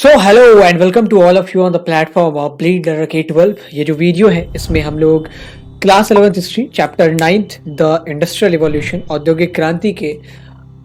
So hello and welcome to all of you on the platform of Bleed Learner K12। ये जो video है इसमें हम लोग class 11th history chapter 9th the industrial revolution औद्योगिक क्रांति के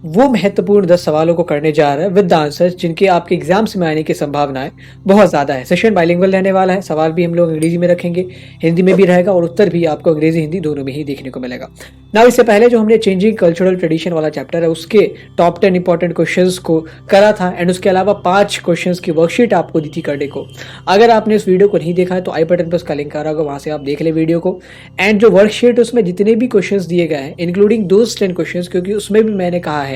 वो महत्वपूर्ण 10 सवालों को करने जा रहे हैं विद द आंसर्स जिनके आपके एग्जाम्स में आने की संभावनाएं बहुत ज़्यादा है। सेशन बाइलिंगुअल रहने वाला है, सवाल भी हम लोग अंग्रेजी में रखेंगे, हिंदी में भी रहेगा और उत्तर भी आपको अंग्रेजी हिंदी दोनों में ही देखने को मिलेगा। ना इससे पहले जो हमने चेंजिंग कल्चरल ट्रेडिशन वाला चैप्टर है उसके टॉप 10 इंपॉर्टेंट क्वेश्चंस को करा था एंड उसके अलावा 5 क्वेश्चंस की वर्कशीट आपको दी थी करने को। अगर आपने इस वीडियो को नहीं देखा है तो आई बटन पर उसका लिंक आ रहा होगा, वहां से आप देख ले वीडियो को। एंड जो वर्कशीट उसमें जितने भी क्वेश्चंस दिए गए हैं इंक्लूडिंग दोज 10 क्वेश्चंस, क्योंकि उसमें भी मैंने कहा है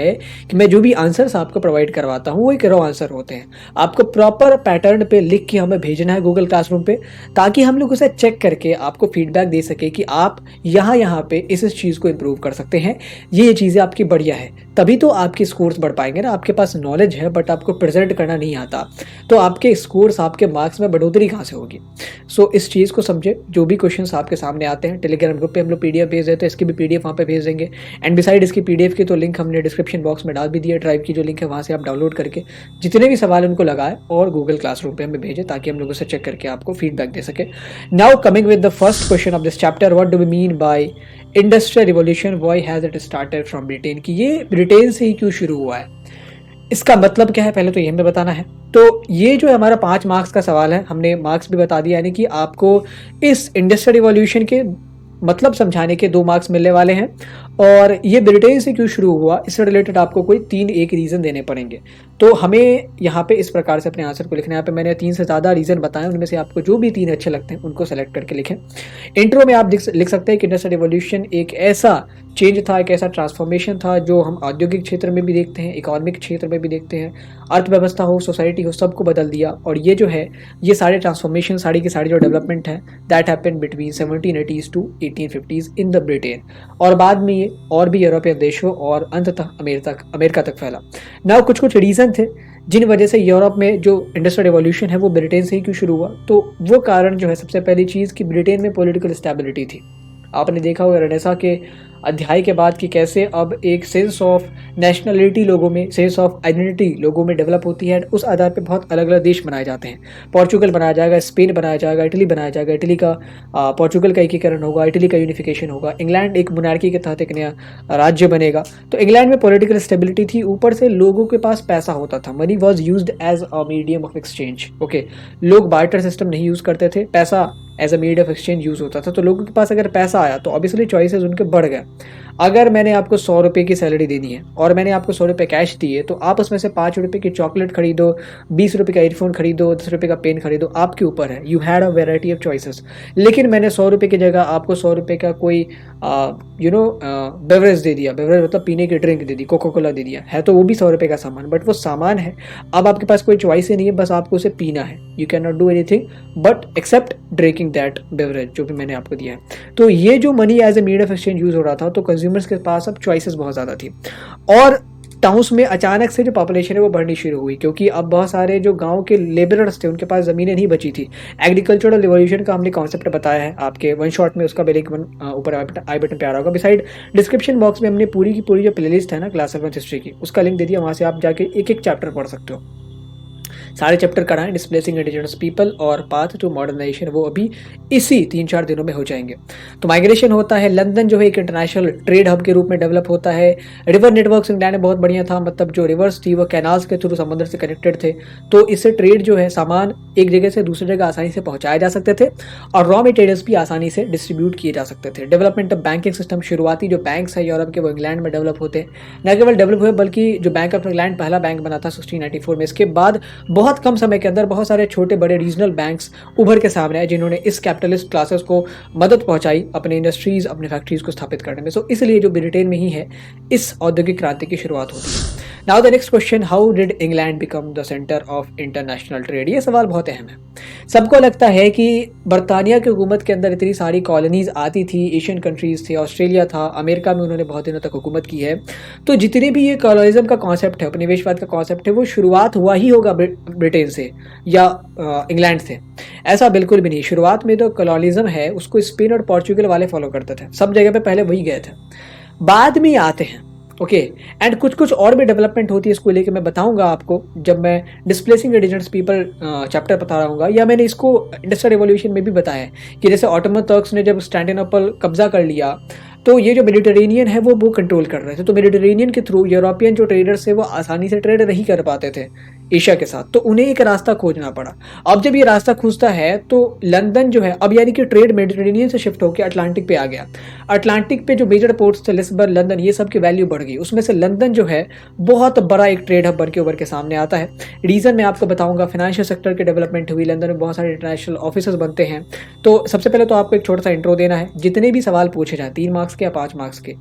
कि मैं जो भी आंसर्स आपको प्रोवाइड करवाता हूँ वो एक रॉ आंसर होते हैं। आपको प्रॉपर पैटर्न पे लिख के हमें भेजना है गूगल क्लासरूम पे, ताकि हम लोग उसे चेक करके आपको फीडबैक दे सके कि आप यहाँ पे इस चीज़ को इम्प्रूव कर सकते हैं। ये चीज़ें आपकी बढ़िया है, तभी तो आपके स्कोर्स बढ़ पाएंगे ना। आपके पास नॉलेज है बट आपको प्रेजेंट करना नहीं आता तो आपके स्कोर्स, आपके मार्क्स में बढ़ोतरी कहाँ से होगी। सो इस चीज़ को समझे। जो भी क्वेश्चंस आपके सामने आते हैं टेलीग्राम ग्रुप पे हम लोग पीडीएफ भेज देते हैं, इसकी भी पीडीएफ वहाँ पे भेज देंगे। एंड बिसाइड इसकी पीडीएफ की तो लिंक हमने डिस्क्रिप्शन बॉक्स में डाल भी दिया, ड्राइव की जो लिंक है वहाँ से आप डाउनलोड करके जितने भी सवाल उनको लगाए और गूगल क्लासरूम पे हमें भेजे ताकि हम लोग उसे चेक करके आपको फीडबैक दे सके। Now coming with the first question of this chapter, what do we mean by industrial revolution, why has it started from Britain, कि ये ब्रिटेन से ही क्यों शुरू हुआ है, इसका मतलब क्या है पहले तो ये हमें बताना है। तो ये जो हमारा 5 मार्क्स का सवाल है, हमने मार्क्स भी बता दिया, यानी कि आपको इस इंडस्ट्रियल रिवॉल्यूशन के मतलब समझाने के 2 मार्क्स मिलने वाले हैं। और ये ब्रिटेन से क्यों शुरू हुआ इससे रिलेटेड आपको कोई 3 एक रीज़न देने पड़ेंगे। तो हमें यहाँ पे इस प्रकार से अपने आंसर को लिखना है। यहाँ पे मैंने 3 से ज़्यादा रीज़न बताए, उनमें से आपको जो भी 3 अच्छे लगते हैं उनको सेलेक्ट करके लिखें। इंट्रो में आप लिख सकते हैं कि इंडस्ट्रियल रिवॉल्यूशन एक ऐसा चेंज था, एक ऐसा ट्रांसफॉर्मेशन था जो हम औद्योगिक क्षेत्र में भी देखते हैं, इकोनॉमिक क्षेत्र में भी देखते हैं, अर्थव्यवस्था हो, सोसाइटी हो, सबको बदल दिया। और ये जो है ये सारे ट्रांसफॉर्मेशन, सारी की सारी जो डेवलपमेंट है that happened between 1780s to 1850s in the Britain, और बाद में ये और भी यूरोपियन देशों और अंततः अमेरिका तक फैला। नाउ कुछ रीज़न थे जिन वजह से यूरोप में जो इंडस्ट्रियल रिवॉल्यूशन है वो ब्रिटेन से ही क्यों शुरू हुआ। तो वो कारण जो है, सबसे पहली चीज़ कि ब्रिटेन में पॉलिटिकल स्टेबिलिटी थी। आपने देखा होगा रेनेसा के अध्याय के बाद कि कैसे अब एक सेंस ऑफ नेशनलिटी लोगों में, सेंस ऑफ आइडेंटिटी लोगों में डेवलप होती है। उस आधार पे बहुत अलग अलग देश बनाए जाते हैं। पोर्चुगल बनाया जाएगा, स्पेन बनाया जाएगा, इटली बनाया जाएगा, इटली का पोर्चुगल का एकीकरण होगा, इटली का यूनिफिकेशन होगा, इंग्लैंड एक मोनार्की के तहत एक नया राज्य बनेगा। तो इंग्लैंड में पॉलिटिकल स्टेबिलिटी थी, ऊपर से लोगों के पास पैसा होता था। Money was used as a medium of exchange. Okay, लोग बार्टर सिस्टम नहीं यूज़ करते थे, पैसा as a medium of exchange use होता था। तो लोगों के पास अगर पैसा आया तो ऑब्वियसली चॉइसेस उनके बढ़ गए। अगर मैंने आपको 100 रुपये की सैलरी देनी है और मैंने आपको 100 रुपये कैश दिए तो आप उसमें से 5 रुपये की चॉकलेट खरीदो, 20 रुपये का ईयरफोन खरीदो, 10 रुपये का पेन खरीदो, आपके ऊपर है। You had a variety of choices. लेकिन मैंने 100 रुपये की जगह आपको 100 रुपये का कोई बेवरेज दे दिया, बेवरेज मतलब पीने की ड्रिंक दे दी, कोका कोला दे दिया है, तो वो भी 100 रुपये का सामान, बट वो सामान है। अब आपके पास कोई चॉइस ही नहीं है, बस आपको उसे पीना है। You can not do anything but except drinking that beverage जो भी मैंने आपको दिया है। तो ये जो money as a medium of exchange use हो रहा था, तो कंज्यूमर्स के पास अब चॉइसेस बहुत ज़्यादा थी। और टाउन्स में अचानक से जो पॉपुलेशन है वो बढ़नी शुरू हुई, क्योंकि अब बहुत सारे जो गांव के लेबरर्स थे उनके पास ज़मीनें नहीं बची थी। एग्रीकल्चरल रिवॉल्यूशन का हमने कॉन्सेप्ट बताया है आपके वन शॉट में, उसका भी लिंक ऊपर आई बटन पे आ रहा होगा। बिसाइड डिस्क्रिप्शन बॉक्स में हमने पूरी की पूरी जो प्लेलिस्ट है ना क्लास 11 हिस्ट्री की, उसका लिंक दे दिया, वहाँ से आप जाके एक एक चैप्टर पढ़ सकते हो। सारे चैप्टर कराएं, डिस्प्लेसिंग इंडिजिनस पीपल और पाथ टू मॉडर्नाइजेशन, वो अभी इसी 3-4 दिनों में हो जाएंगे। तो माइग्रेशन होता है, लंदन जो है एक इंटरनेशनल ट्रेड हब के रूप में डेवलप होता है। रिवर नेटवर्क्स इंग्लैंड में बहुत बढ़िया था, मतलब जो रिवर्स थी वो कैनाल्स के थ्रू समुद्र से कनेक्टेड थे, तो इससे ट्रेड जो है, सामान एक जगह से दूसरी जगह आसानी से पहुंचाए जा सकते थे और रॉ मटेरियल्स भी आसानी से डिस्ट्रीब्यूट किए जा सकते थे। डेवलपमेंट ऑफ बैंकिंग सिस्टम, शुरुआती जो बैंक्स है यूरोप के वो इंग्लैंड में डेवलप होते हैं। न केवल डेवलप हुए बल्कि जो बैंक ऑफ इंग्लैंड पहला बैंक बना था 1694 में, इसके बाद बहुत कम समय के अंदर बहुत सारे छोटे बड़े रीजनल बैंक्स उभर के सामने आए जिन्होंने इस कैपिटलिस्ट क्लासेस को मदद पहुंचाई अपने इंडस्ट्रीज, अपने फैक्ट्रीज को स्थापित करने में। सो इसलिए जो ब्रिटेन में ही है इस औद्योगिक क्रांति की शुरुआत होती है। Now the next question, how did England become the centre of international trade. ये सवाल बहुत अहम है। सबको लगता है कि बरतानिया की हुकूमत के अंदर इतनी सारी कॉलोनीज आती थी, एशियन कंट्रीज थे, ऑस्ट्रेलिया था, अमेरिका में उन्होंने बहुत दिनों तक हुकूमत की है। तो जितने भी ये कॉलोनिज्म का कॉन्सेप्ट है, उपनिवेशवाद का कॉन्सेप्ट है, वो शुरुआत हुआ ही होगा ब्रिटेन से या इंग्लैंड से। ऐसा बिल्कुल भी नहीं। शुरुआत में तो कॉलोनिज्म है उसको स्पेन और पोर्चुगल वाले फॉलो करते थे, सब जगह पे पहले वही गए थे। बाद में आते हैं ओके। एंड कुछ कुछ और भी डेवलपमेंट होती है इसको लेके, मैं बताऊंगा आपको जब मैं डिस्प्लेसिंग इंडिजिनस पीपल चैप्टर बता रहा हूँ, या मैंने इसको इंडस्ट्रियल रिवॉल्यूशन में भी बताया है कि जैसे ऑटोमन टर्क्स ने जब कॉन्स्टेंटिनोपल कब्जा कर लिया, तो ये जो मेडिटेरेनियन है वो कंट्रोल कर रहे थे, तो मेडिटेरेनियन के थ्रू यूरोपियन जो ट्रेडर्स थे वो आसानी से ट्रेड नहीं कर पाते थे एशिया के साथ, तो उन्हें एक रास्ता खोजना पड़ा। अब जब ये रास्ता खुजता है तो लंदन जो है अब यानी कि ट्रेड मेडिटेरेनियन से शिफ्ट होकर अटलांटिक पे आ गया। अटलांटिक पे जो मेजर पोर्ट्स थे लिस्बन, लंदन, ये सब की वैल्यू बढ़ गई। उसमें से लंदन जो है बहुत बड़ा एक ट्रेड हब बन के उभर के सामने आता है। रीजन मैं आपको बताऊंगा, फाइनेंशियल सेक्टर की डेवलपमेंट हुई, लंदन में बहुत सारे इंटरनेशनल ऑफिस बनते हैं। तो सबसे पहले तो आपको एक छोटा सा इंट्रो देना है। जितने भी सवाल पूछे जाए 3 मार्क्स के या 5 मार्क्स के,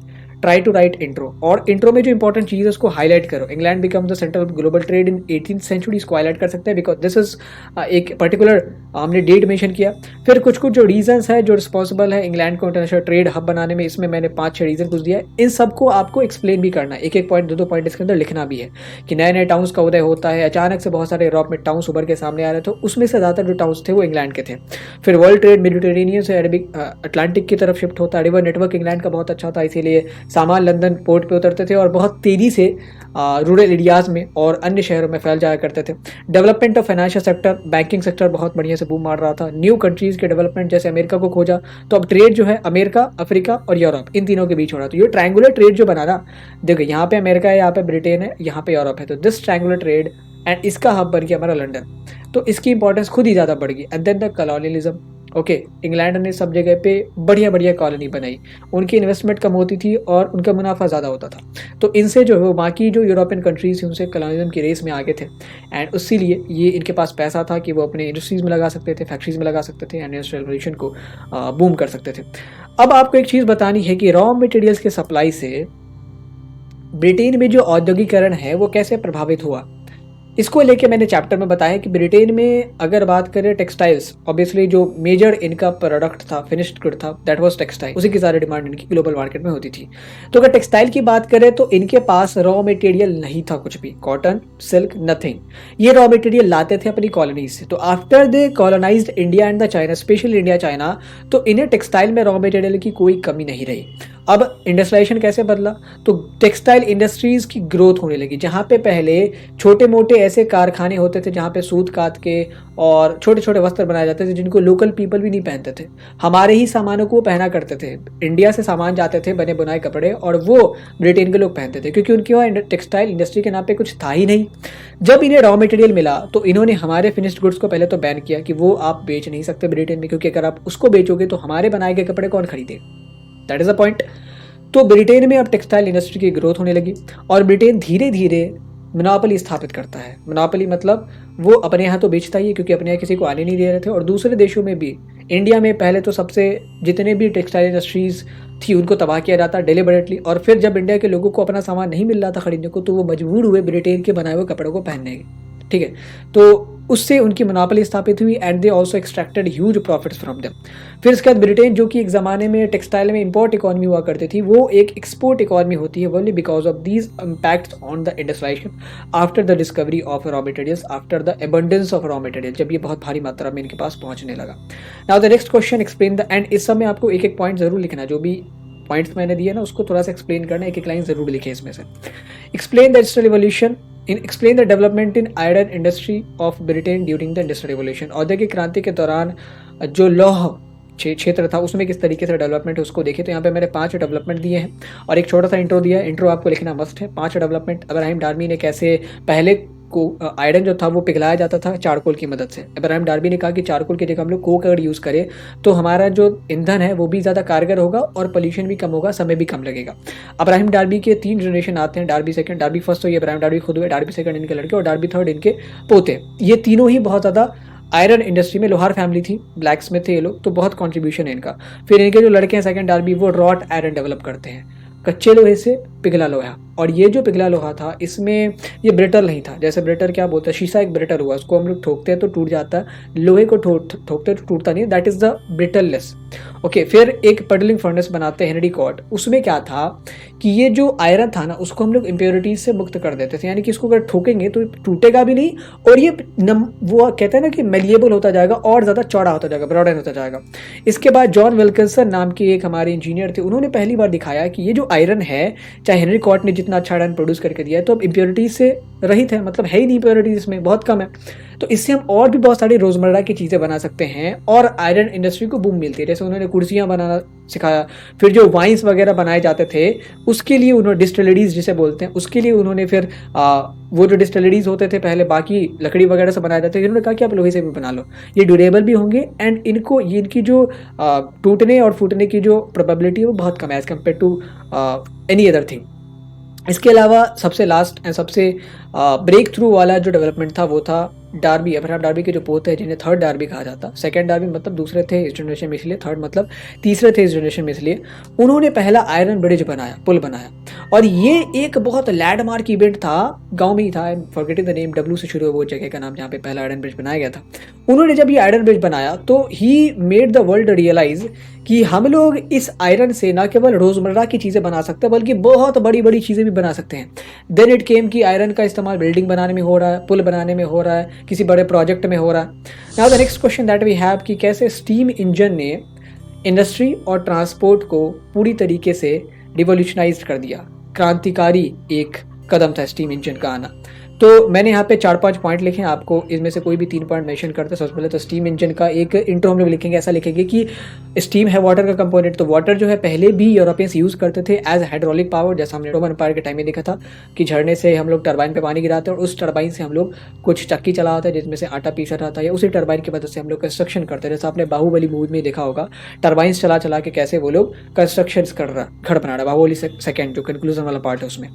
ट्राई टू राइट इंट्रो, और इंट्रो में जो इंपॉर्टेंट चीज है उसको हाईलाइट करो। England become the centre of global trade in 18th century, इसको हाईलाइट कर सकते हैं बिकॉज दिस इज एक पर्टिकुलर हमने डेट मेंशन किया। फिर कुछ कुछ जो रीजंस है जो रिस्पॉन्सिबल है इंग्लैंड को इंटरनेशनल ट्रेड हब बनाने में, इसमें मैंने 5-6 रीजन कुछ दिया है। इन सबको आपको एक्सप्लेन भी करना है, एक एक पॉइंट 2-2 पॉइंट इसके अंदर लिखना भी है कि नए नए टाउन्स का उदय होता है, अचानक से बहुत सारे यूरोप में टाउन्स उभर के सामने आ रहे थे, उसमें से ज़्यादातर जो टाउन्स थे वो इंग्लैंड के थे। फिर वर्ल्ड ट्रेड मेडिटेरेनियन से अटलांटिक की तरफ शिफ्ट होता है। रिवर नेटवर्क इंग्लैंड का बहुत अच्छा था, इसीलिए सामान लंदन पोर्ट पे उतरते थे और बहुत तेजी से रूरल एरियाज में और अन्य शहरों में फैल जाया करते थे। Development of financial sector, banking sector बहुत बढ़िया से बूम मार रहा था। न्यू कंट्रीज के डेवलपमेंट, जैसे अमेरिका को खोजा, तो अब ट्रेड जो है अमेरिका, अफ्रीका और यूरोप, इन तीनों के बीच हो रहा था। ये ट्रायंगुलर ट्रेड जो बना ना, देखो यहाँ पे अमेरिका है, यहाँ पे ब्रिटेन है, यहाँ पे यूरोप है, तो दिस ट्रायंगुलर ट्रेड एंड इसका हब बन गया हमारा लंदन। तो इसकी इंपॉर्टेंस खुद ही ज़्यादा बढ़ गई। And then the colonialism, okay, England ने सब जगह पे बढ़िया बढ़िया कॉलोनी बनाई, उनकी इन्वेस्टमेंट कम होती थी और उनका मुनाफा ज़्यादा होता था, तो इनसे जो है बाकी जो यूरोपियन कंट्रीज थी उनसे कॉलोनिज्म की रेस में आगे थे। एंड इसीलिए ये इनके पास पैसा था कि वो अपने इंडस्ट्रीज़ में लगा सकते थे, फैक्ट्रीज में लगा सकते थे, एंड इंडस्ट्रियल रेवोल्यूशन को बूम कर सकते थे। अब आपको एक चीज़ बतानी है कि रॉ मटेरियल्स के सप्लाई से ब्रिटेन में जो औद्योगिकरण है वो कैसे प्रभावित हुआ, इसको लेके मैंने चैप्टर में बताया कि ब्रिटेन में अगर बात करें टेक्सटाइल्स, ऑब्वियसली जो मेजर इनका प्रोडक्ट था, फिनिश्ड गुड था, दैट वाज टेक्सटाइल, उसी की सारी डिमांड इनकी ग्लोबल मार्केट में होती थी। तो अगर टेक्सटाइल की बात करें तो इनके पास रॉ मटेरियल नहीं था कुछ भी, कॉटन, सिल्क, नथिंग। ये रॉ मटेरियल लाते थे अपनी कॉलोनीज से। तो after they colonised India and the China, specially India China, तो इन्हें टेक्सटाइल में रॉ मटेरियल की कोई कमी नहीं रही। अब इंडस्ट्रियलाइजेशन कैसे बदला, तो टेक्सटाइल इंडस्ट्रीज की ग्रोथ होने लगी। जहाँ पे पहले छोटे मोटे ऐसे कारखाने होते थे जहाँ पे सूत काट के और छोटे छोटे वस्त्र बनाए जाते थे जिनको लोकल पीपल भी नहीं पहनते थे, हमारे ही सामानों को वो पहना करते थे। इंडिया से सामान जाते थे बने बुनाए कपड़े और वो ब्रिटेन के लोग पहनते थे, क्योंकि उनके वहाँ टेक्सटाइल इंडस्ट्री के नाम पे कुछ था ही नहीं। जब इन्हें रॉ मटेरियल मिला तो इन्होंने हमारे फिनिश्ड गुड्स को पहले तो बैन किया कि वो आप बेच नहीं सकते ब्रिटेन में, क्योंकि अगर आप उसको बेचोगे तो हमारे बनाए गए कपड़े कौन खरीदे, दैट इज द पॉइंट। तो ब्रिटेन में अब टेक्सटाइल इंडस्ट्री की ग्रोथ होने लगी और ब्रिटेन धीरे धीरे मोनोपोली स्थापित करता है। मोनोपोली मतलब वो अपने यहाँ तो बेचता ही है क्योंकि अपने यहाँ किसी को आने नहीं दे रहे थे, और दूसरे देशों में भी। इंडिया में पहले तो सबसे जितने भी टेक्सटाइल इंडस्ट्रीज थी उनको तबाह किया जाता डेलिबरेटली, और फिर जब इंडिया के लोगों को अपना सामान नहीं मिल रहा था खरीदने को तो वो मजबूर हुए ब्रिटेन के बनाए हुए कपड़ों को पहनने के, ठीक है। तो उससे उनकी मोनोपोली स्थापित हुई and they also extracted huge profits from them. फिर इसके बाद ब्रिटेन, जो कि एक ज़माने में टेक्सटाइल में इंपोर्ट इकॉनमी हुआ करती थी, वो एक एक्सपोर्ट इकॉनमी होती है only because of these impacts on the industrialisation after the discovery of raw materials, after the abundance of raw material, जब ये बहुत भारी मात्रा में इनके पास पहुंचने लगा। Now the next question, explain the, and इस समय आपको एक एक पॉइंट जरूर लिखना, जो भी पॉइंट्स मैंने दिए ना उसको थोड़ा सा एक्सप्लेन करना, एक एक लाइन जरूर लिखे इसमें से। Explain the industrial revolution, explain the development in iron industry of Britain during the industrial revolution. औद्योगिक क्रांति के दौरान जो लौह क्षेत्र था उसमें किस तरीके से डेवलपमेंट है उसको देखें। तो यहाँ पे मैंने 5 डेवलपमेंट दिए हैं और एक छोटा सा इंट्रो दिया है। इंट्रो आपको लिखना मस्ट है। 5 डेवलपमेंट, अब्राहम डार्बी ने कैसे पहले को आयरन जो था वो पिघलाया जाता था चारकोल की मदद से। अब्राहम डार्बी ने कहा कि चारकोल की जगह हम लोग कोक अगर यूज़ करें तो हमारा जो ईंधन है वो भी ज़्यादा कारगर होगा और पोल्यूशन भी कम होगा, समय भी कम लगेगा। अब्राहम डार्बी के 3 जनरेशन आते हैं, डार्बी सेकंड, डार्बी फर्स्ट तो ये अब्राहम डार्बी खुद हुए, डार्बी सेकंड इनके लड़के और डार्बी थर्ड इनके पोते। ये तीनों ही बहुत ज़्यादा आयरन इंडस्ट्री में, लोहार फैमिली थी, ब्लैक स्मिथ थे ये लोग, तो बहुत कंट्रीब्यूशन है इनका। फिर इनके जो लड़के हैं सेकंड डार्बी, वो रॉट आयरन डेवलप करते हैं, कच्चे लोहे से पिघला लोहा। और ये जो पिघला लोहा था इसमें ये ब्रिटल नहीं था। जैसे ब्रिटल क्या बोलते हैं, शीशा एक ब्रिटल हुआ, उसको हम लोग ठोकते हैं तो टूट जाता है, लोहे को ठोकते तो टूटता नहीं, that is the brittleness. Okay, फिर एक पडलिंग फर्नेस बनाते हैं हेनरी कॉट। उसमें क्या था कि ये जो आयरन था ना उसको हम लोग इम्प्योरिटीज से मुक्त कर देते थे, यानी कि इसको अगर ठोकेंगे तो टूटेगा भी नहीं और ये वो कहते हैं ना कि मेलिएबल होता जाएगा और ज़्यादा चौड़ा होता जाएगा, ब्रॉडन होता जाएगा। इसके बाद जॉन विल्किंसन नाम के एक हमारे इंजीनियर थे, उन्होंने पहली बार दिखाया कि ये जो आयरन है, चाहे हेनरी कॉट ने जितना अच्छा आयरन प्रोड्यूस करके दिया है, तो अब इम्प्योरिटीज से रहित है, मतलब है ही नहीं इम्प्योरिटीज इसमें, बहुत कम है। तो इससे हम और भी बहुत सारी रोजमर्रा की चीज़ें बना सकते हैं और आयरन इंडस्ट्री को बूम मिलती है। जैसे उन्होंने कुर्सियाँ बनाना सिखाया, फिर जो वाइन्स वगैरह बनाए जाते थे उसके लिए उन्होंने डिस्टिलरीज जिसे बोलते हैं उसके लिए उन्होंने फिर वो जो डिस्टिलरीज होते थे पहले बाकी लकड़ी वगैरह से बनाए जाते थे, इन्होंने कहा कि आप लोहे से भी बना लो, ये ड्यूरेबल भी होंगे एंड इनको ये इनकी जो टूटने और फूटने की जो प्रोबेबिलिटी है वो बहुत कम है as compare to any other thing. इसके अलावा सबसे लास्ट एंड सबसे ब्रेक थ्रू वाला जो डेवलपमेंट था वो था डार्बी, अब्राहम डार्बी के जो पोते हैं जिन्हें थर्ड डार्बी कहा जाता। सेकंड डार्बी मतलब दूसरे थे इस जनरेशन में इसलिए, थर्ड मतलब तीसरे थे इस जनरेशन में इसलिए। उन्होंने पहला आयरन ब्रिज बनाया, पुल बनाया, और ये एक बहुत लैंडमार्क इवेंट था, गांव में ही था, I am forgetting the name, W से शुरू हुआ वो जगह का नाम जहाँ पे पहला आयरन ब्रिज बनाया गया था। उन्होंने जब ये आयरन ब्रिज बनाया तो ही मेड द वर्ल्ड रियलाइज कि हम लोग इस आयरन से न केवल रोजमर्रा की चीज़ें बना सकते हैं बल्कि बहुत बड़ी बड़ी चीज़ें भी बना सकते हैं। देन इट केम कि आयरन का इस्तेमाल बिल्डिंग बनाने में हो रहा है, पुल बनाने में हो रहा है, किसी बड़े प्रोजेक्ट में हो रहा है। Now the next question that we have कि कैसे स्टीम इंजन ने इंडस्ट्री और ट्रांसपोर्ट को पूरी तरीके से रिवोल्यूशनाइज कर दिया। क्रांतिकारी एक कदम था स्टीम इंजन का आना। तो मैंने यहाँ पे 4-5 पॉइंट लिखे हैं, आपको इनमें से कोई भी 3 पॉइंट मेंशन करते हैं। सबसे पहले तो स्टीम इंजन का एक इंट्रो हम लोग लिखेंगे, ऐसा लिखेंगे कि स्टीम है वाटर का कंपोनेंट। तो वाटर जो है पहले भी यूरोपियंस यूज़ करते थे एज हाइड्रोलिक पावर, जैसा हमने रोमन एम्पायर के टाइम में देखा था कि झरने से हम लोग टरबाइन पे पानी गिराते हैं और उस टरबाइन से हम लोग कुछ चक्की चलाते हैं जिसमें से आटा पीसा जाता है, या उसी टरबाइन की मदद से हम लोग कंस्ट्रक्शन करते हैं। जैसा आपने बाहुबली मूवी में देखा होगा, टरबाइंस चला चला के कैसे वो लोग कंस्ट्रक्शन कर रहा घर बना रहा, बाहुबली सेकेंड जो कंक्लूजन वाला पार्ट है उसमें।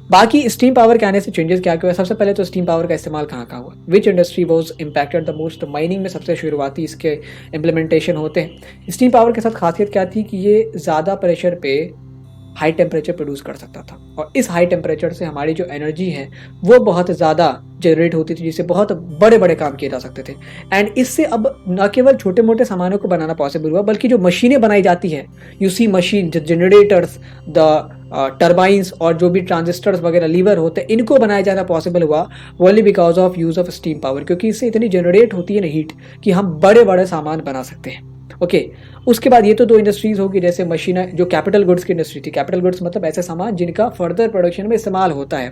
बाकी स्टीम पावर के आने से चेंजेस क्या क्या हुआ, सबसे पहले तो स्टीम पावर का इस्तेमाल कहाँ कहाँ हुआ, विच industry was impacted the most. Mining में सबसे शुरुआती इसके इम्प्लीमेंटेशन होते हैं। स्टीम पावर के साथ खासियत क्या थी कि ये ज़्यादा प्रेशर पे हाई टेम्परेचर प्रोड्यूस कर सकता था, और इस हाई टेम्परेचर से हमारी जो एनर्जी है वो बहुत ज़्यादा जनरेट होती थी, जिससे बहुत बड़े बड़े काम किए जा सकते थे। एंड इससे अब न केवल छोटे मोटे सामानों को बनाना पॉसिबल हुआ बल्कि जो मशीनें बनाई जाती हैं, यू सी मशीन, जो जनरेटर्स, द टर्बाइंस और जो भी ट्रांजिस्टर्स वगैरह लीवर होते हैं, इनको बनाया जाना पॉसिबल हुआ only because of use of steam power, क्योंकि इससे इतनी जनरेट होती है ना हीट कि हम बड़े बड़े सामान बना सकते हैं। ओके उसके बाद ये तो 2 इंडस्ट्रीज होगी, जैसे मशीन जो कैपिटल गुड्स की इंडस्ट्री थी। कैपिटल गुड्स मतलब ऐसे सामान जिनका फर्दर प्रोडक्शन में इस्तेमाल होता है।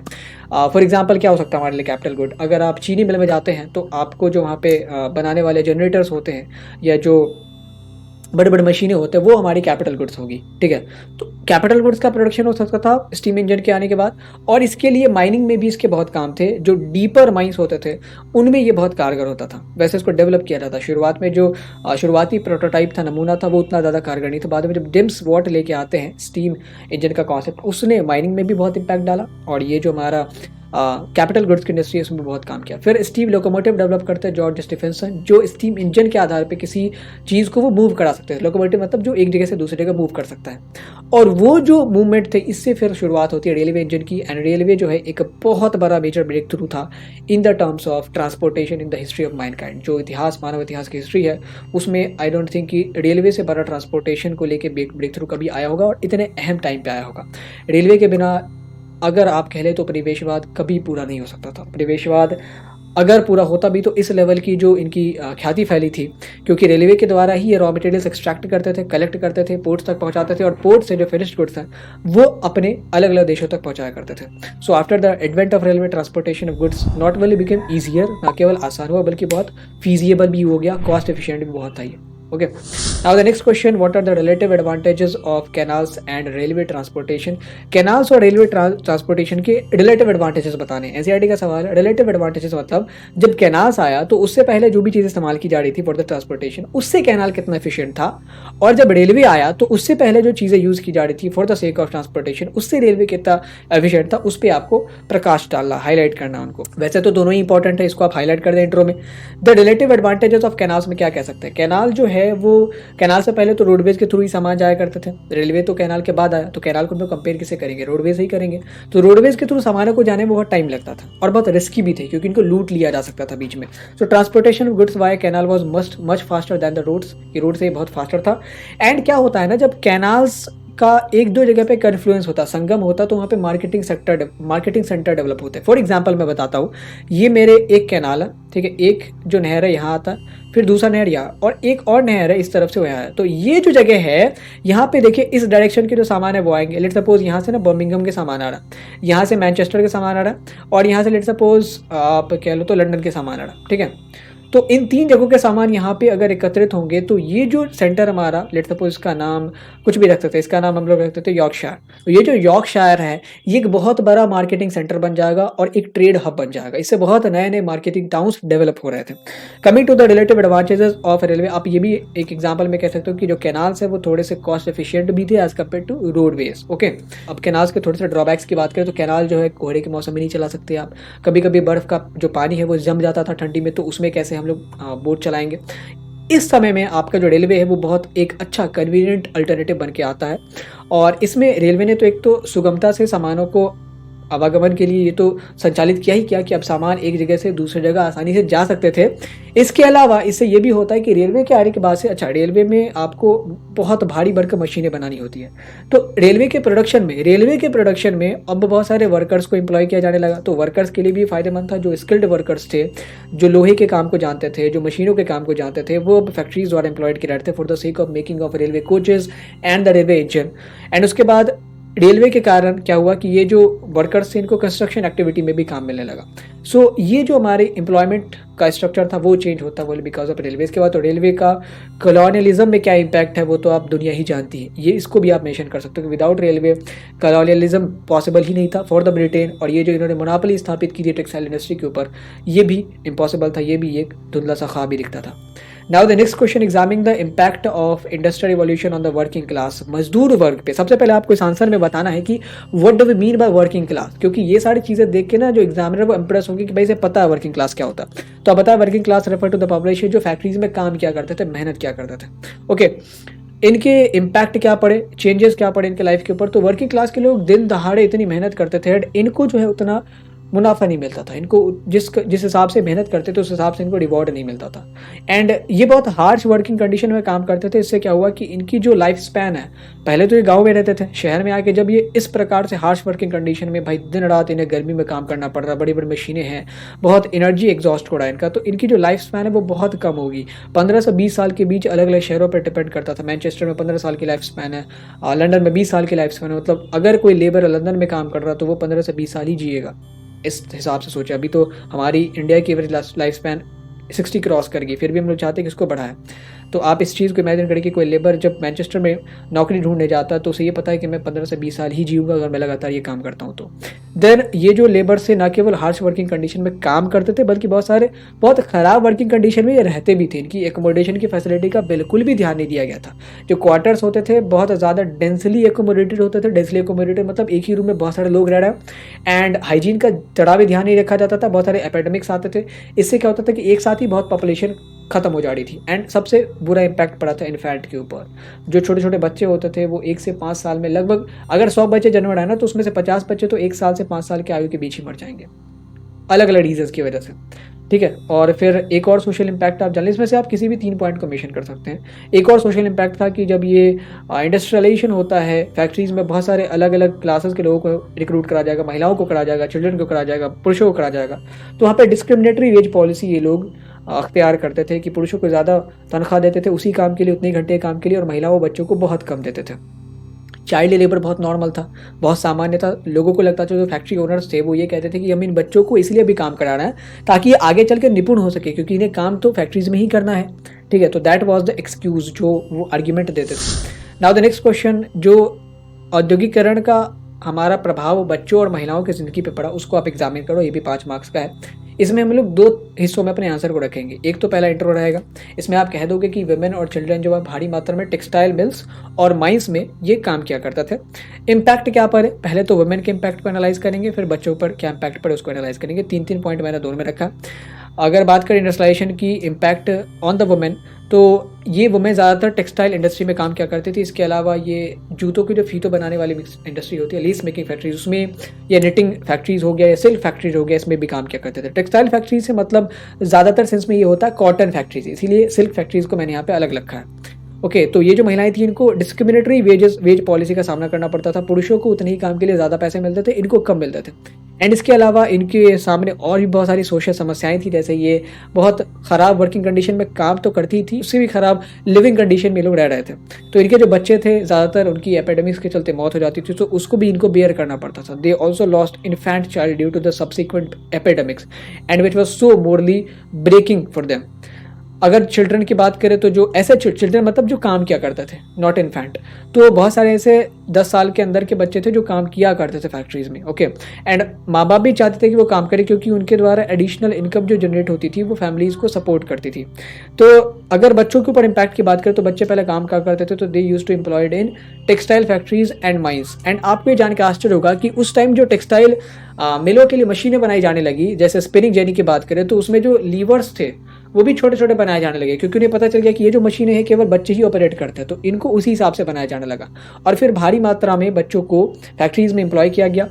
फॉर एग्जांपल क्या हो सकता है हमारे लिए कैपिटल गुड, अगर आप चीनी मिल में जाते हैं तो आपको जो वहाँ पे बनाने वाले जनरेटर्स होते हैं या जो बड़े बड़े मशीनें होते हैं वो हमारी कैपिटल गुड्स होगी, ठीक है। तो कैपिटल गुड्स का प्रोडक्शन हो सकता था स्टीम इंजन के आने के बाद, और इसके लिए माइनिंग में भी इसके बहुत काम थे। जो डीपर माइंस होते थे उनमें ये बहुत कारगर होता था। वैसे इसको डेवलप किया जाता, शुरुआत में जो शुरुआती प्रोटोटाइप था, नमूना था, वो उतना ज़्यादा कारगर नहीं था। बाद में जब डिम्स वॉट लेके आते हैं स्टीम इंजन का कॉन्सेप्ट, उसने माइनिंग में भी बहुत इम्पैक्ट डाला, और ये जो हमारा कैपिटल गुड्स की इंडस्ट्री है उसमें बहुत काम किया। फिर स्टीम लोकोमोटिव डेवलप करते हैं जॉर्ज स्टीफेंसन, जो स्टीम इंजन के आधार पे किसी चीज़ को वो मूव करा सकते हैं। लोकोमोटिव मतलब जो एक जगह से दूसरी जगह मूव कर सकता है, और वो जो मूवमेंट थे इससे फिर शुरुआत होती है रेलवे इंजन की। एंड रेलवे जो है एक बहुत बड़ा मेजर ब्रेक थ्रू था in the terms of transportation in the history of Mankind. जो इतिहास, मानव इतिहास की हिस्ट्री है उसमें आई डोंट थिंक कि रेलवे से बड़ा ट्रांसपोर्टेशन को लेकर ब्रेक थ्रू कभी आया होगा और इतने अहम टाइम पे आया होगा। रेलवे के बिना अगर आप कह लें तो परिवेशवाद कभी पूरा नहीं हो सकता था। परिवेशवाद अगर पूरा होता भी तो इस लेवल की जो इनकी ख्याति फैली थी, क्योंकि रेलवे के द्वारा ही ये रॉ मटेरियल्स एक्सट्रैक्ट करते थे, कलेक्ट करते थे, पोर्ट्स तक पहुंचाते थे, और पोर्ट से जो फिनिश्ड गुड्स हैं वो अपने अलग अलग देशों तक पहुंचाया करते थे। So after the advent of railway, transportation of goods not only became easier, ना केवल आसान हुआ बल्कि बहुत फीजिएबल भी हो गया, कॉस्ट एफिशिएंट भी बहुत था ये। Okay. Now the next question, what are the relative advantages of canals and railway transportation? Canals और railway transportation के relative advantages बताने। NCERT का सवाल है। relative advantages मतलब जब canals आया तो उससे पहले जो भी चीज़ इस्तेमाल की जा रही थी for the transportation, उससे canal कितना efficient था, और जब railway आया तो उससे पहले जो चीज़ें यूज़ की जा रही थी for the sake of transportation, उससे railway कितना efficient था, उस पर आपको प्रकाश डालना, हाईलाइट करना उनको। वैसे तो दोनों ही इंपॉर्टेंट है, इसको आप हाईलाइट कर दें इंट्रो में। The relative advantages of canals में क्या कह सकते हैं? कैनाल जो है वो, कैनाल से पहले तो रोडवेज के थ्रू ही सामान जाया करते थे, रेलवे तो कैनाल के बाद आया, तो कैनाल को हम लोग कंपेयर किसे करेंगे? रोडवेज ही करेंगे। तो रोडवेज के थ्रू सामानों को जाने में बहुत टाइम लगता था और बहुत रिस्की भी थे, क्योंकि इनको लूट लिया जा सकता था बीच में। So transportation of goods via canal was much faster than the roads, कि रोड से बहुत फास्टर था। एंड क्या होता है ना, जब कैनाल्स का एक दो जगह पे कन्फ्लुएंस होता, संगम होता, तो वहाँ पे मार्केटिंग सेंटर डेवलप होते हैं। फॉर एग्जांपल मैं बताता हूँ, ये मेरे एक कैनाल है, ठीक है, एक जो नहर है यहाँ आता है, फिर दूसरा नहर यहाँ, और एक और नहर है इस तरफ से वो यहाँ है। तो ये जो जगह है यहाँ पे देखिए इस डायरेक्शन के जो सामान है वो आएंगे। लेट सपोज यहाँ से ना बर्मिंघम के सामान आ रहा है, यहाँ से मैनचेस्टर के सामान आ रहा है, और यहाँ से लेट सपोज आप कह लो तो लंदन के सामान आ रहा है, ठीक है। तो इन तीन जगहों के सामान यहाँ पे अगर एकत्रित होंगे तो ये जो सेंटर हमारा, लेट सपोज इसका नाम कुछ भी रख सकते हैं, इसका नाम हम लोग रख सकते हैं यॉर्कशायर। तो ये जो यॉर्कशायर है ये एक बहुत बड़ा मार्केटिंग सेंटर बन जाएगा और एक ट्रेड हब बन जाएगा। इससे बहुत नए नए मार्केटिंग टाउन्स डेवलप हो रहे थे। Coming to the relative advantages of railway, आप ये भी एक एग्जाम्पल में कह सकते हो कि जो कैनाल्स है वो थोड़े से कॉस्ट एफिशिएंट भी थे as compare to roadways. Okay, अब कैनाल्स के थोड़े से ड्रॉबैक्स की बात करें तो कैनाल जो है कोहरे के मौसम में नहीं चला सकते आप, कभी कभी बर्फ का जो पानी है वो जम जाता था ठंडी में, तो उसमें कैसे हम लोग बोट चलाएंगे। इस समय में आपका जो रेलवे है वो बहुत एक अच्छा कन्वीनियंट अल्टरनेटिव बन के आता है, और इसमें रेलवे ने तो एक तो सुगमता से सामानों को आवागमन के लिए ये तो संचालित किया ही किया कि अब सामान एक जगह से दूसरी जगह आसानी से जा सकते थे। इसके अलावा इससे ये भी होता है कि रेलवे के आने के बाद से, अच्छा, रेलवे में आपको बहुत भारी भरकम मशीनें बनानी होती है, तो रेलवे के प्रोडक्शन में अब बहुत सारे वर्कर्स को एम्प्लॉय किया जाने लगा। तो वर्कर्स के लिए भी फायदेमंद था, जो स्किल्ड वर्कर्स थे, जो लोहे के काम को जानते थे, जो मशीनों के काम को जानते थे, वो अब फैक्ट्रीज द्वारा एम्प्लॉयड किए जाते थे for the sake of making of railway coaches and the railway engine. And उसके बाद रेलवे के कारण क्या हुआ कि ये जो वर्कर्स थे इनको कंस्ट्रक्शन एक्टिविटी में भी काम मिलने लगा। सो ये जो हमारे एम्प्लॉयमेंट का स्ट्रक्चर था वो चेंज होता है बिकॉज ऑफ रेलवे। के बाद तो रेलवे का कॉलोनियलिज्म में क्या इम्पैक्ट है वो तो आप दुनिया ही जानती है, ये इसको भी आप मेंशन कर सकते हो कि विदाउट रेलवे कॉलोनियलिज्म पॉसिबल ही नहीं था फॉर द ब्रिटेन, और ये जो इन्होंने मोनोपोली स्थापित की थी टेक्सटाइल इंडस्ट्री के ऊपर, ये भी इम्पॉसिबल था, ये भी एक धुंधला सा ख्वाब ही दिखता था। Now the next question, examining the impact of industrial revolution on the working class, मजदूर वर्ग पे। सबसे पहले आपको इस आंसर में बताना है कि what do we mean by working class, क्योंकि ये सारी चीजें देख के ना जो एग्जामिनर वो इंप्रेस होंगे कि भाई इसे पता है वर्किंग क्लास क्या होता है। तो अब बताया working class refer to the population जो फैक्ट्रीज में काम किया करते थे, मेहनत किया करते थे। ओके, इनके इम्पैक्ट क्या पड़े, चेंजेस क्या पड़े इनके लाइफ के ऊपर। तो वर्किंग क्लास के लोग दिन दहाड़े इतनी मेहनत करते थे, इनको जो है उतना मुनाफा नहीं मिलता था, इनको जिस हिसाब से मेहनत करते थे उस हिसाब से इनको रिवॉर्ड नहीं मिलता था। एंड ये बहुत हार्श वर्किंग कंडीशन में काम करते थे। इससे क्या हुआ कि इनकी जो लाइफ स्पैन है, पहले तो ये गांव में रहते थे, शहर में आके जब ये इस प्रकार से हार्श वर्किंग कंडीशन में, भाई दिन रात इन्हें गर्मी में काम करना पड़ रहा, बड़ी बड़ी मशीनें हैं, बहुत एनर्जी एग्जॉस्ट हो रहा है इनका, तो इनकी जो लाइफ स्पैन है वो बहुत कम होगी। 15 से 20 साल के बीच अलग अलग शहरों पर डिपेंड करता था। मैनचेस्टर में 15 साल की लाइफ स्पैन है, लंदन में 20 साल की लाइफ स्पैन है। मतलब अगर कोई लेबर लंदन में काम कर रहा तो वो 15 से 20 साल ही जिएगा। इस हिसाब से सोचे, अभी तो हमारी इंडिया की एवरेज लाइफ स्पैन 60 क्रॉस कर गई, फिर भी हम लोग चाहते हैं कि इसको बढ़ाएं। तो आप इस चीज़ को इमेजिन करें कि कोई लेबर जब मैनचेस्टर में नौकरी ढूंढने जाता है तो उसे ये पता है कि मैं 15 से 20 साल ही जीऊंगा अगर मैं लगातार ये काम करता हूँ। तो देन ये जो लेबर से ना केवल हार्श वर्किंग कंडीशन में काम करते थे बल्कि बहुत ख़राब वर्किंग कंडीशन में ये रहते भी थे। इनकी एकोमोडेशन की फैसिलिटी का बिल्कुल भी ध्यान नहीं दिया गया था। जो क्वार्टर्स होते थे बहुत ज़्यादा डेंसली एकोमोडेटेड होते थे। डेंसली एकोमोडेटेड मतलब एक ही रूम में बहुत सारे लोग रह रहे हैं, एंड हाइजीन का जरा भी ध्यान नहीं रखा जाता था। बहुत सारे एपिडेमिक्स आते थे। इससे क्या होता था कि एक साथ ही बहुत पॉपुलेशन खत्म हो जा रही थी। एंड सबसे बुरा इम्पैक्ट पड़ा था इन्फेंट के ऊपर। जो छोटे छोटे बच्चे होते थे वो 1 से 5 साल में लगभग, अगर 100 बच्चे जन्म रहे ना तो उसमें से 50 बच्चे तो 1 साल से 5 साल के आयु के बीच ही मर जाएंगे, अलग अलग रीजंस की वजह से। ठीक है, और फिर एक और सोशल इम्पैक्ट आप जान लें, इसमें से आप किसी भी 3 पॉइंट को मेंशन कर सकते हैं। एक और सोशल इम्पैक्ट था कि जब ये इंडस्ट्रियलाइजेशन होता है, फैक्ट्रीज में बहुत सारे अलग अलग क्लासेस के लोगों को रिक्रूट करा जाएगा, महिलाओं को करा जाएगा, चिल्ड्रन को करा जाएगा, पुरुषों को करा जाएगा। तो वहाँ पे डिस्क्रिमिनेटरी वेज पॉलिसी ये लोग अख्तियार करते थे कि पुरुषों को ज़्यादा तनख्वाह देते थे उसी काम के लिए, उतने घंटे काम के लिए, और महिलाओं बच्चों को बहुत कम देते थे। चाइल्ड लेबर बहुत नॉर्मल था, बहुत सामान्य था। लोगों को लगता था, जो फैक्ट्री ओनर्स थे वो ये कहते थे कि हम इन बच्चों को इसलिए भी काम कराना है ताकि ये आगे चल के निपुण हो सके, क्योंकि इन्हें काम तो फैक्ट्रीज में ही करना है। ठीक है, तो दैट वाज द एक्सक्यूज जो वो आर्ग्यूमेंट देते थे। नाउ द नेक्स्ट क्वेश्चन, जो औद्योगिकरण का हमारा प्रभाव बच्चों और महिलाओं की ज़िंदगी पे पड़ा उसको आप एग्जामिन करो। ये भी 5 मार्क्स का है। इसमें हम लोग 2 हिस्सों में अपने आंसर को रखेंगे। एक तो पहला इंट्रो रहेगा, इसमें आप कह दोगे कि वुमेन और चिल्ड्रन जो है भारी मात्रा में टेक्सटाइल मिल्स और माइंस में ये काम किया करते थे। इम्पैक्ट क्या पड़े, पहले तो वुमेन के इम्पैक्ट को एनालाइज करेंगे, फिर बच्चों पर क्या इम्पैक्ट पड़े उसको एनालाइज करेंगे। 3 पॉइंट मैंने दोनों में रखा। अगर बात करें इंडस्ट्रियलाइजेशन की इम्पैक्ट ऑन द वुमेन, तो ये वुमेन ज़्यादातर टेक्सटाइल इंडस्ट्री में काम किया करती थी। इसके अलावा ये जूतों की जो फीतो बनाने वाली इंडस्ट्री होती है, लेस मेकिंग फैक्ट्रीज, उसमें या निटिंग फैक्ट्रीज हो गया या सिल्क फैक्ट्रीज हो गया, इसमें भी काम किया करते थे। टेक्सटाइल फैक्ट्रीज से मतलब ज़्यादातर सेंस में ये होता है कॉटन फैक्ट्रीज, इसीलिए सिल्क फैक्ट्रीज को मैंने यहाँ पे अलग रखा है। ओके, तो ये जो महिलाएं थी इनको डिस्क्रिमिनेटरी वेज पॉलिसी का सामना करना पड़ता था। पुरुषों को उतने ही काम के लिए ज़्यादा पैसे मिलते थे, इनको कम मिलते थे। एंड इसके अलावा इनके सामने और भी बहुत सारी सोशल समस्याएं थी, जैसे ये बहुत ख़राब वर्किंग कंडीशन में काम तो करती थी, उससे भी ख़राब लिविंग कंडीशन में लोग रह रहे थे। तो इनके जो बच्चे थे ज़्यादातर उनकी एपिडेमिक्स के चलते मौत हो जाती थी, तो उसको भी इनको बेयर करना पड़ता था। They also lost infant child due to the subsequent epidemics and which was so morally breaking for them. अगर चिल्ड्रन की बात करें तो जो ऐसे चिल्ड्रन मतलब जो काम किया करते थे, नॉट इन्फेंट, तो बहुत सारे ऐसे 10 साल के अंदर के बच्चे थे जो काम किया करते थे फैक्ट्रीज में। ओके, एंड माँ बाप भी चाहते थे कि वो काम करें, क्योंकि उनके द्वारा एडिशनल इनकम जो जनरेट होती थी वो फैमिलीज को सपोर्ट करती थी। तो अगर बच्चों के ऊपर इम्पैक्ट की बात करें तो बच्चे पहले काम क्या करते थे, तो they use to employed in textile factories and mines. And आपको ये जान के आश्चर्य होगा कि उस टाइम जो टेक्सटाइल मिलों के लिए मशीनें बनाई जाने लगी, जैसे स्पिनिंग जेनी की बात करें, तो उसमें जो लीवर्स थे वो भी छोटे छोटे बनाए जाने लगे, क्योंकि उन्हें पता चल गया कि ये जो मशीनें हैं केवल बच्चे ही ऑपरेट करते हैं, तो इनको उसी हिसाब से बनाया जाने लगा। और फिर भारी मात्रा में बच्चों को फैक्ट्रीज में एम्प्लॉय किया गया।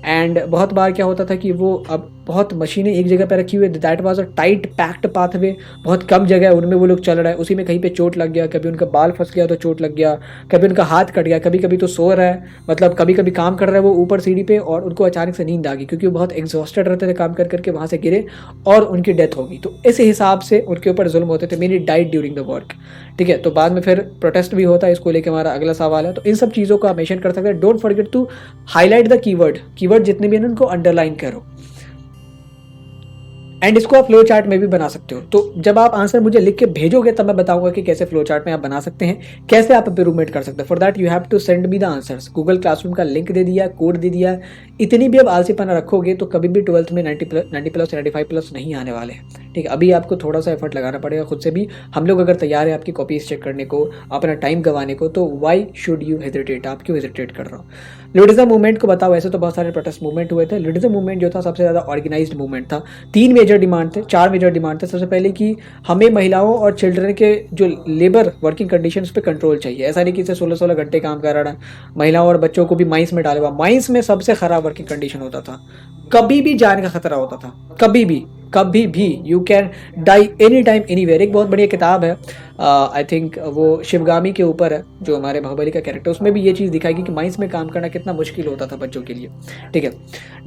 एंड बहुत बार क्या होता था कि वो अब बहुत मशीनें एक जगह पर रखी हुई, that was a tight packed pathway, बहुत कम जगह है उनमें वो लोग चल रहे हैं, उसी में कहीं पे चोट लग गया, कभी उनका बाल फंस गया तो चोट लग गया, कभी उनका हाथ कट गया, कभी कभी तो सो रहा है, मतलब कभी कभी काम कर रहा है वो ऊपर सीढ़ी पे और उनको अचानक से नींद आ गई, क्योंकि वो बहुत एग्जॉस्टेड रहते थे काम कर करके, वहाँ से गिरे और उनकी डेथ होगी। तो इस हिसाब से उनके ऊपर जुल्म होते थे, many died during the work. ठीक है, तो बाद में फिर प्रोटेस्ट भी होता है, इसको लेके हमारा अगला सवाल है। तो इन सब चीज़ों को आप मेंशन कर सकते हैं। Don't forget to highlight the keyword जितने भी हैं उनको अंडरलाइन करो, एंड इसको आप फ्लो चार्ट में भी बना सकते हो। तो जब आप आंसर मुझे लिख के भेजोगे तब मैं बताऊंगा कि कैसे फ्लो चार्ट में आप बना सकते हैं, कैसे आप इंप्रूवमेंट कर सकते हैं। For that you have to send me the answers. Google classroom का लिंक दे दिया, कोड दे दिया। इतनी भी अब आलसीपना रखोगे तो कभी भी 12th में 90 प्लस 95 प्लस नहीं आने वाले हैं। ठीक है, अभी आपको थोड़ा सा एफर्ट लगाना पड़ेगा खुद से भी। हम लोग अगर तैयार है आपकी कॉपीज चेक करने को, अपना टाइम गंवाने को, तो वाई शुड यू हेजिटेट, आप क्यों हेजिटेट कर रहे हो। लिबरलिज्म मूवमेंट को बताओ, ऐसे तो बहुत सारे प्रोटेस्ट मूवमेंट हुए थे। लिबरलिज्म मूवमेंट जो था सबसे ज़्यादा ऑर्गेनाइज्ड मूवमेंट था। 3 मेजर डिमांड थे, 4 मेजर डिमांड थे। सबसे पहले कि हमें महिलाओं और चिल्ड्रन के जो लेबर वर्किंग कंडीशंस पे कंट्रोल चाहिए। ऐसा नहीं कि इसे 16-16 घंटे काम कर रहा है, महिलाओं और बच्चों को भी माइंस में डाले हुआ। माइंस में सबसे खराब वर्किंग कंडीशन होता था, कभी भी जान का खतरा होता था, कभी भी you can die any time anywhere. एक बहुत बढ़िया किताब है, आई थिंक वो शिवगामी के ऊपर है, जो हमारे बाहुबली का कैरेक्टर, उसमें भी ये चीज़ दिखाएगी कि माइंस में काम करना कितना मुश्किल होता था बच्चों के लिए। ठीक है,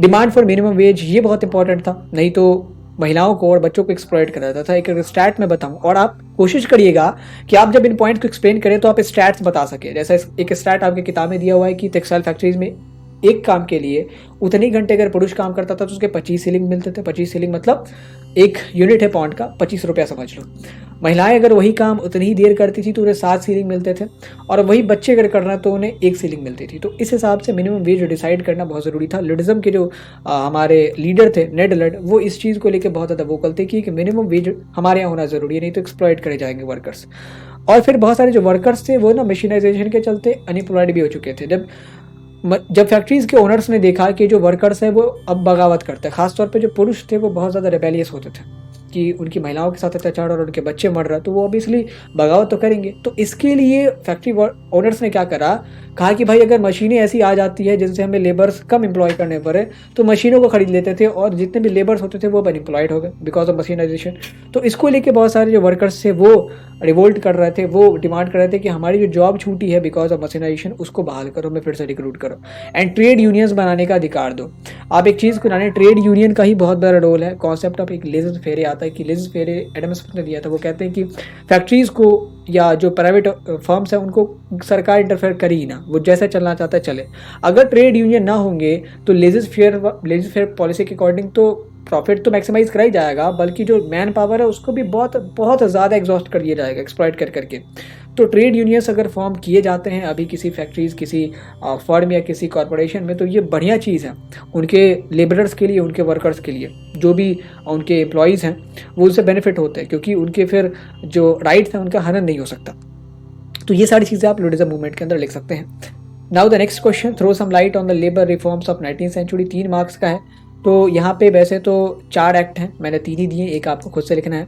डिमांड फॉर मिनिमम वेज, ये बहुत इंपॉर्टेंट था, नहीं तो महिलाओं को और बच्चों को एक्सप्लॉइट करा जाता था। एक स्टैट में बताऊं, और आप कोशिश करिएगा कि आप जब इन पॉइंट को एक्सप्लेन करें तो आप स्टैट्स बता सके। जैसे एक स्टैट आपकी किताब में दिया हुआ है कि टेक्सटाइल फैक्ट्रीज में एक काम के लिए उतने घंटे अगर पुरुष काम करता था तो उसके 25 सीलिंग मिलते थे। 25 सीलिंग मतलब एक यूनिट है पॉइंट का, 25 रुपया समझ लो। महिलाएं अगर वही काम उतनी ही देर करती थी तो उन्हें 7 सीलिंग मिलते थे, और वही बच्चे अगर करना तो उन्हें 1 सीलिंग मिलती थी। तो इस हिसाब से मिनिमम वेज डिसाइड करना बहुत ज़रूरी था। लिबरलिज्म के जो हमारे लीडर थे नेड लेड, वो इस चीज़ को लेकर बहुत ज़्यादा वोकल थे कि मिनिमम वेज हमारे यहाँ होना ज़रूरी है, नहीं तो एक्सप्लॉइट करे जाएंगे वर्कर्स। और फिर बहुत सारे जो वर्कर्स थे वो ना मशीनाइजेशन के चलते अनएम्प्लॉयड भी हो चुके थे। जब फैक्ट्रीज के ओनर्स ने देखा कि जो वर्कर्स हैं वो अब बगावत करते हैं, खासतौर पे जो पुरुष थे वो बहुत ज़्यादा रेबेलियस होते थे कि उनकी महिलाओं के साथ अत्याचार और उनके बच्चे मर रहे, तो वो ऑब्वियसली बगावत तो करेंगे। तो इसके लिए फैक्ट्री ओनर्स ने क्या कहा कि भाई अगर मशीनें ऐसी आ जाती है जिनसे हमें लेबर्स कम एम्प्लॉय करने पड़े, तो मशीनों को खरीद लेते थे, और जितने भी लेबर्स होते थे वो अनएम्प्लॉयड हो गए बिकॉज ऑफ मशीनाइजेशन। तो इसको लेके बहुत सारे जो वर्कर्स थे वो रिवोल्ट कर रहे थे, वो डिमांड कर रहे थे कि हमारी जो जॉब छूटी है बिकॉज ऑफ मशीनाइजेशन उसको बहाल करो, हमें फिर से रिक्रूट करो, एंड ट्रेड यूनियंस बनाने का अधिकार दो। आप एक चीज़ को जाने, ट्रेड यूनियन का ही बहुत बड़ा रोल है। कॉन्सेप्ट ऑफ एक लेजर फेरे आता है कि लेजर फेरे एडम स्मिथ ने दिया था। वो कहते हैं कि फैक्ट्रीज़ को या जो प्राइवेट फर्म्स हैं उनको सरकार इंटरफेयर करे ही ना, वो जैसे चलना चाहता है चले। अगर ट्रेड यूनियन ना होंगे तो लेजर फेयर पॉलिसी के अकॉर्डिंग तो प्रॉफिट तो मैक्सिमाइज करा ही जाएगा, बल्कि जो मैन पावर है उसको भी बहुत बहुत ज़्यादा एग्जॉस्ट कर दिया जाएगा एक्सप्लॉइट कर करके। तो ट्रेड यूनियंस अगर फॉर्म किए जाते हैं अभी किसी फैक्ट्रीज, किसी फर्म या किसी कॉरपोरेशन में, तो ये बढ़िया चीज़ है उनके लेबरर्स के लिए, उनके वर्कर्स के लिए। जो भी उनके एम्प्लॉयज़ हैं वो उससे बेनिफिट होते हैं, क्योंकि उनके फिर जो राइट्स हैं उनका हनन नहीं हो सकता। तो ये सारी चीज़ें आप लिबरलिज्म मूवमेंट के अंदर लिख सकते हैं। Now the next question, throw some light on the labour reforms of 19th century. 3 marks का है। तो यहाँ पे वैसे तो 4 एक्ट हैं, मैंने 3 ही दिए, एक आपको खुद से लिखना है।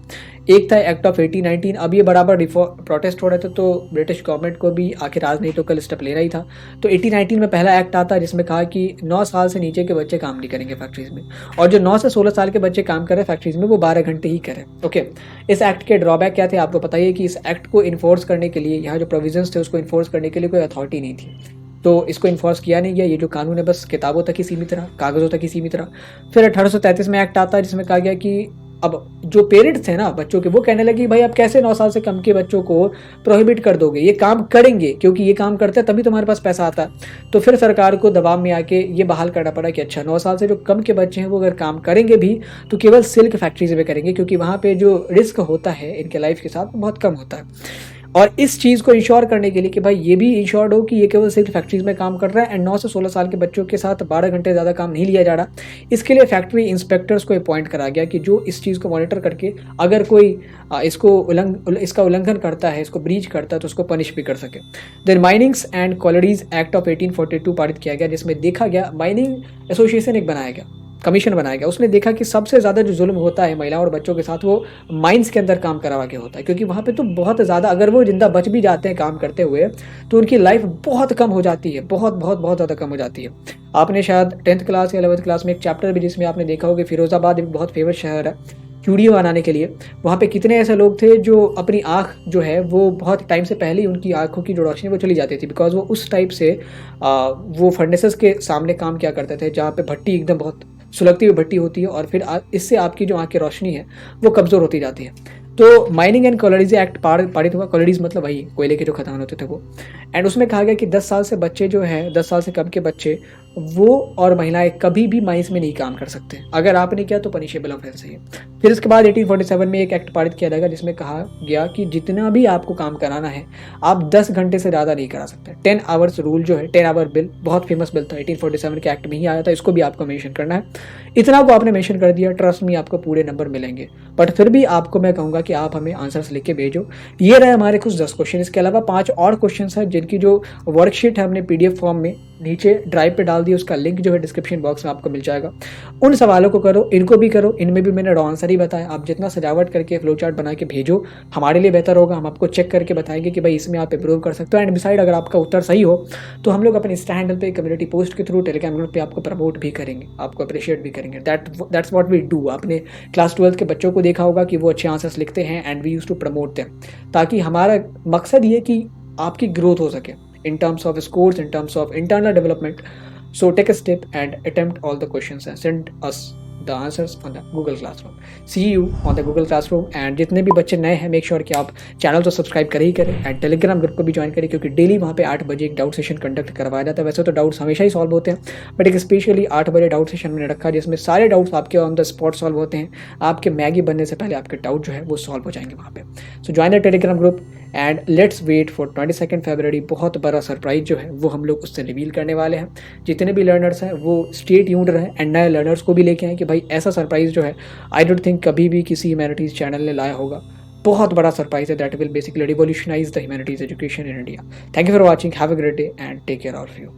एक था एक्ट ऑफ 1819, अब ये बराबर प्रोटेस्ट हो रहे थे तो ब्रिटिश गवर्नमेंट को भी आखिर राजनीतिकल स्टेप लेना ही था। तो 1819 में पहला एक्ट आता है जिसमें कहा कि 9 साल से नीचे के बच्चे काम नहीं करेंगे फैक्ट्रीज में, और जो 9 से 16 साल के बच्चे काम कर रहे हैं फैक्ट्रीज में वो 12 घंटे ही करें। ओके, इस एक्ट के ड्रॉबैक क्या थे आपको पता ही है कि इस एक्ट को इन्फोर्स करने के लिए, यहाँ जो प्रोविजंस थे उसको इन्फोर्स करने के लिए कोई अथॉरिटी नहीं थी, तो इसको इन्फोर्स किया नहीं गया। ये जो कानून है बस किताबों तक ही सीमित रहा, कागज़ों तक ही सीमित रहा। फिर 1833 में एक्ट आता है जिसमें कहा गया कि अब जो पेरेंट्स थे ना बच्चों के, वो कहने लगे भाई आप कैसे 9 साल से कम के बच्चों को प्रोहिबिट कर दोगे, ये काम करेंगे क्योंकि ये काम करते हैं तभी तुम्हारे पास पैसा आता है। तो फिर सरकार को दबाव में आके ये बहाल करना पड़ा कि अच्छा 9 साल से जो कम के बच्चे हैं वो अगर काम करेंगे भी तो केवल सिल्क फैक्ट्रीज में करेंगे, क्योंकि वहाँ पे जो रिस्क होता है इनके लाइफ के साथ बहुत कम होता है। और इस चीज़ को इंश्योर करने के लिए कि भाई ये भी इंश्योर्ड हो कि ये केवल सिर्फ फैक्ट्रीज में काम कर रहा है एंड 9 से 16 साल के बच्चों के साथ 12 घंटे ज़्यादा काम नहीं लिया जा रहा, इसके लिए फैक्ट्री इंस्पेक्टर्स को अपॉइंट करा गया कि जो इस चीज़ को मॉनिटर करके अगर कोई इसका उल्लंघन करता है, इसको ब्रीच करता है तो उसको पनिश भी कर सके। Then minings and colonies act of 1842 पारित किया गया, जिसमें देखा गया माइनिंग एसोसिएशन एक बनाया गया, कमीशन बनाया गया। उसने देखा कि सबसे ज़्यादा जो जुल्म होता है महिलाओं और बच्चों के साथ वो माइंस के अंदर काम करवा के होता है, क्योंकि वहाँ पे तो बहुत ज़्यादा, अगर वो जिंदा बच भी जाते हैं काम करते हुए तो उनकी लाइफ बहुत कम हो जाती है, बहुत बहुत बहुत ज़्यादा कम हो जाती है। आपने शायद 10th क्लास या 11th क्लास में एक चैप्टर भी जिसमें आपने देखा होगा फिरोज़ाबाद एक बहुत फेमस शहर है चूड़ियाँ बनाने के लिए। वहाँ पे कितने ऐसे लोग थे जो अपनी आँख जो है वो बहुत टाइम से पहले ही उनकी आँखों की जो रोशनी वो चली जाती थी, बिकॉज वो उस टाइप से वो फर्नेसेस के सामने काम किया करते थे जहाँ पे भट्टी एकदम बहुत सुलगती हुई भट्टी होती है और फिर इससे आपकी जो आँख की रोशनी है वो कमज़ोर होती जाती है। तो माइनिंग एंड कॉलोनीज एक्ट पारित हुआ। कॉलोनीज मतलब वही कोयले के जो खदान होते थे वो, एंड उसमें कहा गया कि 10 साल से बच्चे जो हैं, 10 साल से कम के बच्चे वो और महिलाएं कभी भी माइंस में नहीं काम कर सकते, अगर आपने किया तो पनिशेबल ऑफेंस है। फिर इसके बाद 1847 में एक एक्ट पारित किया जाएगा जिसमें कहा गया कि जितना भी आपको काम कराना है आप 10 घंटे से ज़्यादा नहीं करा सकते। 10 आवर्स रूल जो है, 10 आवर बिल बहुत फेमस बिल था, 1847 के एक्ट में ही आया था, इसको भी आपको मेंशन करना है। इतना को आपने मेंशन कर दिया, ट्रस्ट में आपको पूरे नंबर मिलेंगे। बट फिर भी आपको मैं कहूँगा कि आप हमें आंसर्स लिख के भेजो। ये रहे हमारे कुछ 10 क्वेश्चन, इसके अलावा 5 और क्वेश्चन है जिनकी जो वर्कशीट है हमने PDF फॉर्म में नीचे ड्राइव पे डाल दी, उसका लिंक जो है डिस्क्रिप्शन बॉक्स में आपको मिल जाएगा। उन सवालों को करो, इनको भी करो, इनमें भी मैंने आंसर ही बताया। आप जितना सजावट करके फ्लो चार्ट बना के भेजो हमारे लिए बेहतर होगा, हम आपको चेक करके बताएंगे कि भाई इसमें आप इंप्रूव कर सकते हो। एंड डिसाइड अगर आपका उत्तर सही हो तो हम लोग अपने इंस्टा हैंडल पे कम्युनिटी पोस्ट के थ्रू टेलीग्राम ग्रुप पे आपको प्रमोट भी करेंगे, आपको अप्रिशिएट भी करेंगे। That's what we do. आपने क्लास 12th के बच्चों को देखा होगा कि वो अच्छे आंसर्स लिखते हैं and we use to promote them, ताकि हमारा मकसद ये कि आपकी ग्रोथ हो सके in terms of scores, in terms of internal development. So take a step and attempt all the questions and send us the answers on the Google Classroom. See you on the Google Classroom. And जितने भी बच्चे नए हैं make sure कि आप channel तो subscribe कर ही करें एंड टेलीग्राम ग्रुप को भी ज्वाइन करें, क्योंकि डेली वहाँ पे 8 बजे एक डाउट सेशन कंडक्ट करवाया जाता है। वैसे तो डाउट्स हमेशा ही सॉल्व होते हैं, बट एक स्पेशली 8 बजे डाउट सेशन मैंने रखा जिसमें सारे डाउट्स आपके ऑन द स्पॉट सॉल्व होते हैं। आपके मैगी बनने से पहले आपके डाउट जो है वो सॉल्व हो जाएंगे वहाँ पे। So join the Telegram group and let's wait for 22 February. बहुत बड़ा सरप्राइज जो है वो हम लोग उससे रिवील करने वाले हैं। जितने भी लर्नर्स हैं वो स्टे ट्यून्ड रहे एंड नए लर्नर्स को भी लेके आए कि भाई ऐसा सरप्राइज जो है आई डोंट थिंक कभी भी किसी ह्यूमैनिटीज़ चैनल ने लाया होगा। बहुत बड़ा सरप्राइज है that will basically revolutionise the humanities education in India. Thank you for watching, have a great day and take care of you.